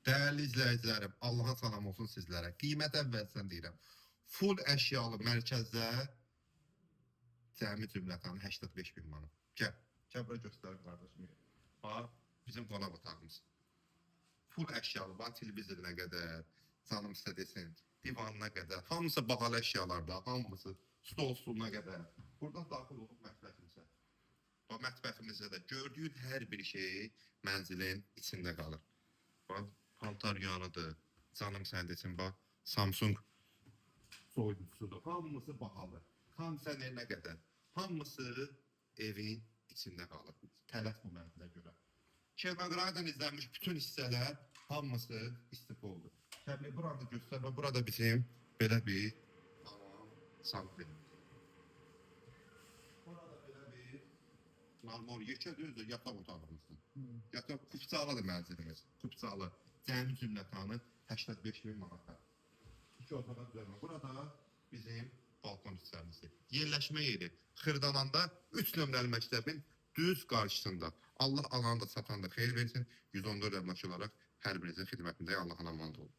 Değerli izləyicilərim, Allah'a salam olsun sizlərə. Qiymət əvvəlsən deyirəm. Full əşyalı mərkəzdə cəmi cümlətanı 85 bin manat. Gəl bura göstər qardaşım. Bax, bizim qonaq otağımız. Full əşyalı, bax televizoruna qədər, canım sizə desin, divanına qədər, hamısı bahalı əşyalarda, hamısı stol stuluna qədər. Buradan daxil olub mətbəximizə. Bax, mətbəximizdə də gördüyün hər bir şey mənzilin içində qalır. Bax, paltar yanıdır, canım sən desin, bax, Samsung soyuducusudur, hamısı bahalı. Kondisionerə qədər, hamısı evin içində qalır. Tələf bu mənzilə görə. Kevaqradan izlənmiş bütün hissələr hamısı istifa oldu. Təbii burada göstər və burada bizim belə bir tamam santrimiz. Burada belə bir normal yekə düzdür yataq otağımızdır. Yataq kupçalıdır mənzilimiz. Kupçalı. Cəmi cümlətanı 85 bin manatlar. İki otağa düzəlmə. Burada bizim balkon hissəmizdir. Yerləşmə yeri Xırdalanda 3 nömrəli məktəbin düz qarşısında. Allah alanı da satan da xeyir versin. 114 əmlak olaraq hər birinizin xidmətində Allahın amanında olun.